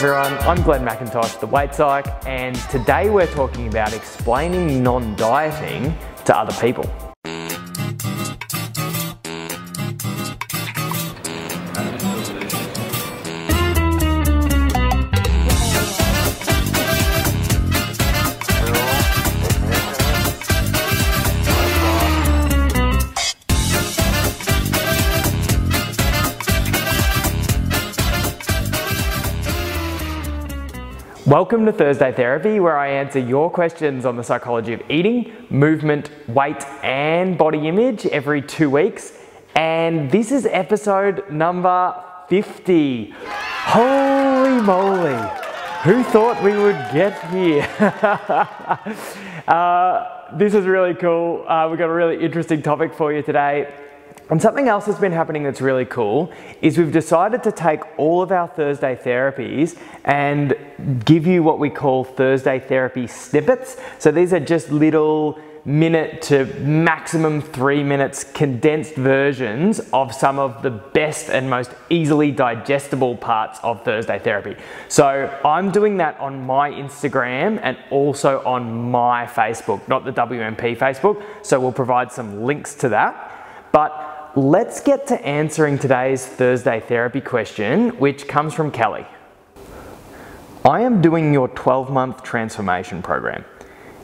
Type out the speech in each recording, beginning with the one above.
everyone, I'm Mackintosh, the weight psych, and today we're talking about explaining non-dieting to other people. Welcome to Thursday Therapy, where I answer your questions on the psychology of eating, movement, weight, and body image every 2 weeks. And this is episode number 50. Holy moly! Who thought we would get here? This is really cool. We've got a really interesting topic for you today. And something else that's been happening that's really cool is we've decided to take all of our Thursday therapies and give you what we call Thursday therapy snippets. So these are just little minute to maximum 3 minutes condensed versions of some of the best and most easily digestible parts of Thursday therapy. So I'm doing that on my Instagram and also on my Facebook, not the WMP Facebook. So we'll provide some links to that. But let's get to answering today's Thursday therapy question, which comes from Kelly. I am doing your 12-month transformation program.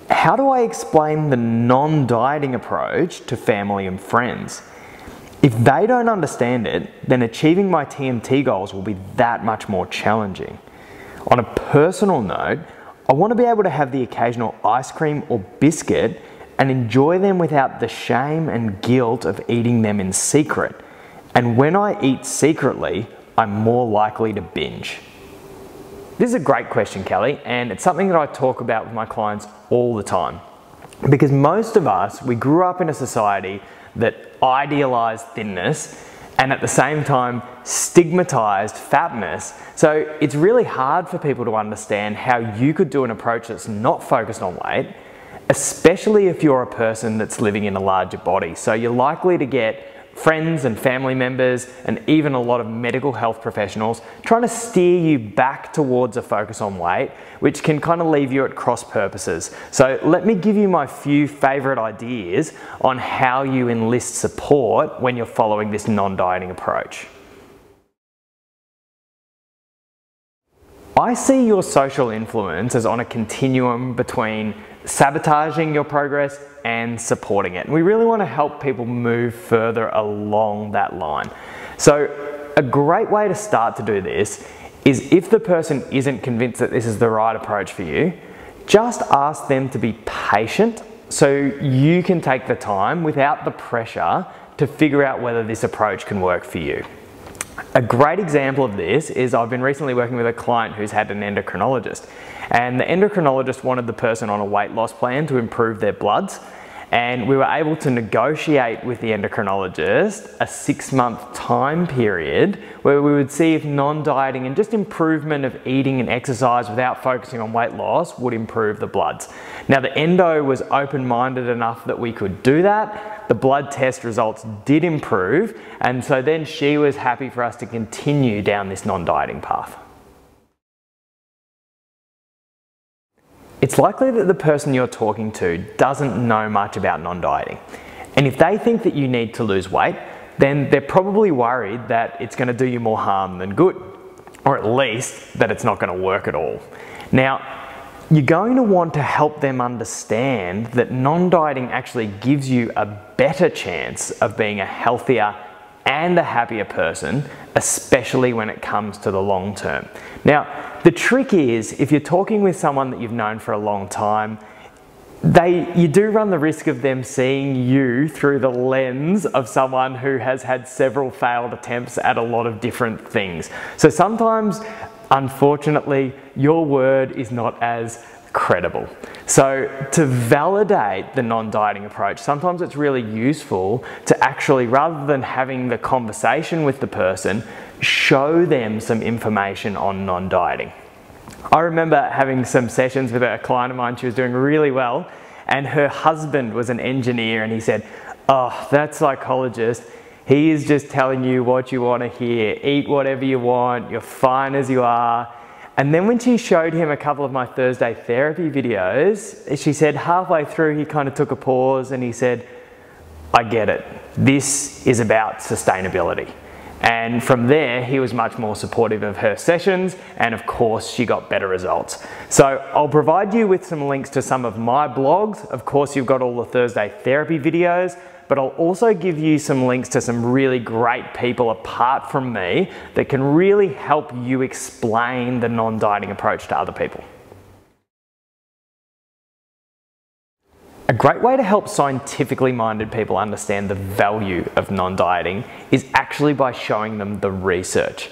How do I explain the non-dieting approach to family and friends? If they don't understand it, then achieving my TMT goals will be that much more challenging. On a personal note, I want to be able to have the occasional ice cream or biscuit and enjoy them without the shame and guilt of eating them in secret. And when I eat secretly, I'm more likely to binge. This is a great question, Kelly, and it's something that I talk about with my clients all the time. Because most of us, we grew up in a society that idealized thinness and at the same time stigmatized fatness. So it's really hard for people to understand how you could do an approach that's not focused on weight, especially if you're a person that's living in a larger body. So you're likely to get friends and family members and even a lot of medical health professionals trying to steer you back towards a focus on weight, which can kind of leave you at cross purposes. So let me give you my few favorite ideas on how you enlist support when you're following this non-dieting approach. I see your social influence as on a continuum between sabotaging your progress and supporting it. And we really want to help people move further along that line. So a great way to start to do this is if the person isn't convinced that this is the right approach for you, just ask them to be patient so you can take the time without the pressure to figure out whether this approach can work for you. A great example of this is I've been recently working with a client who's had an endocrinologist, and the endocrinologist wanted the person on a weight loss plan to improve their bloods, and we were able to negotiate with the endocrinologist a 6-month time period where we would see if non-dieting and just improvement of eating and exercise without focusing on weight loss would improve the bloods. Now the endo was open-minded enough that we could do that. The blood test results did improve, and so then she was happy for us to continue down this non-dieting path. It's likely that the person you're talking to doesn't know much about non-dieting. And if they think that you need to lose weight, then they're probably worried that it's going to do you more harm than good, or at least that it's not going to work at all. Now, you're going to want to help them understand that non-dieting actually gives you a better chance of being a healthier and a happier person, especially when it comes to the long term. Now, the trick is, if you're talking with someone that you've known for a long time, you do run the risk of them seeing you through the lens of someone who has had several failed attempts at a lot of different things. So sometimes, unfortunately, your word is not as credible. So to validate the non-dieting approach, sometimes it's really useful to actually, rather than having the conversation with the person, show them some information on non-dieting. I remember having some sessions with a client of mine. She was doing really well, and her husband was an engineer, and he said, "Oh, that psychologist, he is just telling you what you want to hear. Eat whatever you want, you're fine as you are." And then when she showed him a couple of my Thursday therapy videos, she said halfway through he kind of took a pause and he said, I get it. This is about sustainability. And from there, he was much more supportive of her sessions, and of course, she got better results. So I'll provide you with some links to some of my blogs. Of course, you've got all the Thursday therapy videos, but I'll also give you some links to some really great people apart from me that can really help you explain the non-dieting approach to other people. A great way to help scientifically minded people understand the value of non-dieting is actually by showing them the research.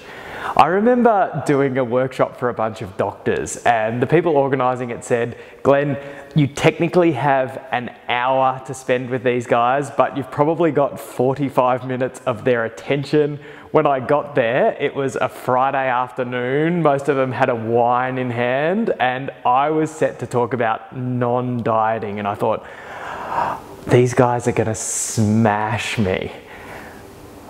I remember doing a workshop for a bunch of doctors, and the people organising it said, Glenn, you technically have an hour to spend with these guys, but you've probably got 45 minutes of their attention. When I got there, it was a Friday afternoon. Most of them had a wine in hand, and I was set to talk about non-dieting, and I thought, these guys are going to smash me.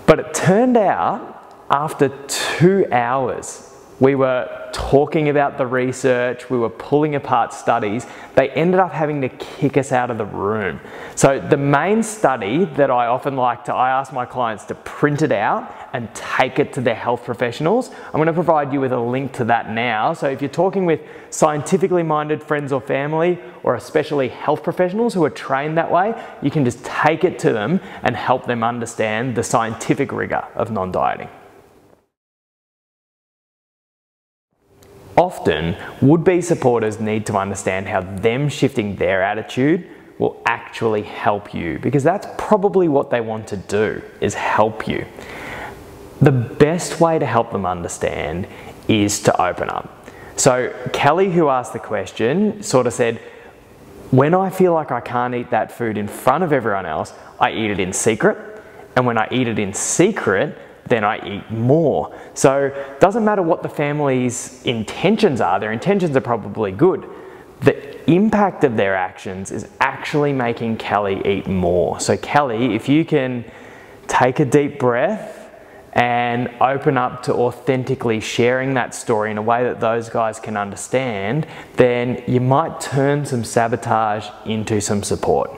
But it turned out, after 2 hours, we were talking about the research, we were pulling apart studies. They ended up having to kick us out of the room. So the main study that I often I ask my clients to print it out and take it to their health professionals. I'm going to provide you with a link to that now. So if you're talking with scientifically minded friends or family, or especially health professionals who are trained that way, you can just take it to them and help them understand the scientific rigor of non-dieting. Often, would-be supporters need to understand how them shifting their attitude will actually help you, because that's probably what they want to do, is help you. The best way to help them understand is to open up. So Kelly, who asked the question, sort of said, when I feel like I can't eat that food in front of everyone else, I eat it in secret. And when I eat it in secret, then I eat more. So it doesn't matter what the family's intentions are, their intentions are probably good. The impact of their actions is actually making Kelly eat more. So Kelly, if you can take a deep breath and open up to authentically sharing that story in a way that those guys can understand, then you might turn some sabotage into some support.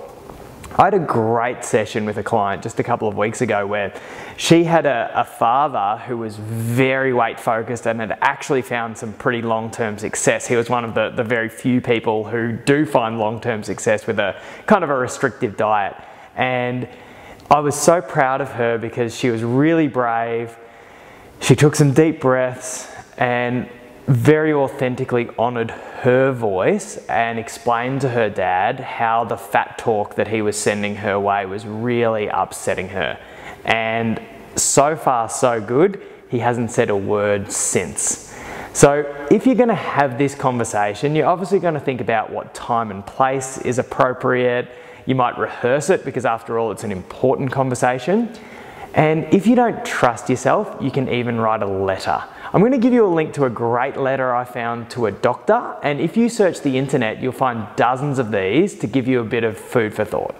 I had a great session with a client just a couple of weeks ago where she had a father who was very weight focused and had actually found some pretty long-term success. He was one of the very few people who do find long-term success with a kind of a restrictive diet. And I was so proud of her because she was really brave. She took some deep breaths and very authentically honoured her voice and explained to her dad how the fat talk that he was sending her way was really upsetting her. And so far so good, he hasn't said a word since. So if you're going to have this conversation, you're obviously going to think about what time and place is appropriate. You might rehearse it because after all it's an important conversation. And if you don't trust yourself, you can even write a letter. I'm going to give you a link to a great letter I found to a doctor, and if you search the internet, you'll find dozens of these to give you a bit of food for thought.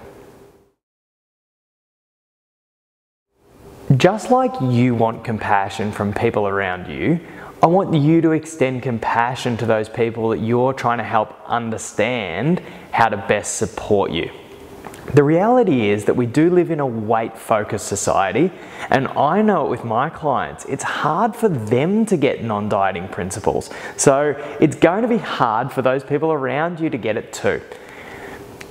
Just like you want compassion from people around you, I want you to extend compassion to those people that you're trying to help understand how to best support you. The reality is that we do live in a weight-focused society, and I know it with my clients. It's hard for them to get non-dieting principles. So it's going to be hard for those people around you to get it too.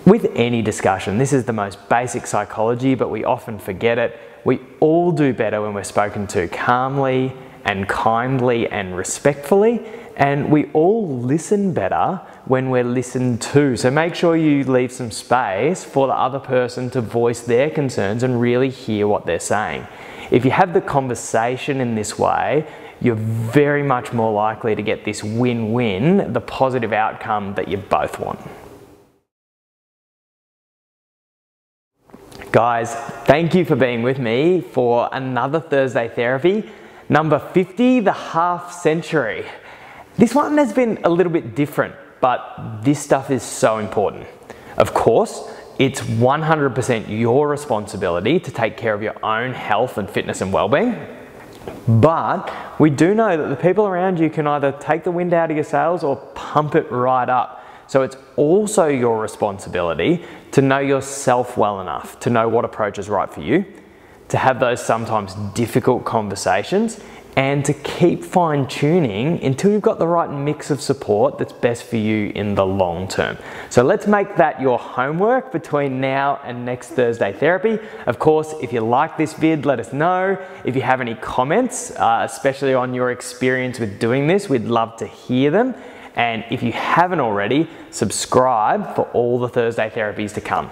With any discussion, this is the most basic psychology, but we often forget it. We all do better when we're spoken to calmly and kindly and respectfully, and we all listen better when we're listened to. So make sure you leave some space for the other person to voice their concerns and really hear what they're saying. If you have the conversation in this way, you're very much more likely to get this win-win, the positive outcome that you both want. Guys, thank you for being with me for another Thursday Therapy. Number 50, the half century. This one has been a little bit different, but this stuff is so important. Of course, it's 100% your responsibility to take care of your own health and fitness and well-being, but we do know that the people around you can either take the wind out of your sails or pump it right up. So it's also your responsibility to know yourself well enough to know what approach is right for you, to have those sometimes difficult conversations, and to keep fine-tuning until you've got the right mix of support that's best for you in the long term. So let's make that your homework between now and next Thursday therapy. Of course, if you like this vid, let us know. If you have any comments, especially on your experience with doing this, we'd love to hear them. And if you haven't already, subscribe for all the Thursday therapies to come.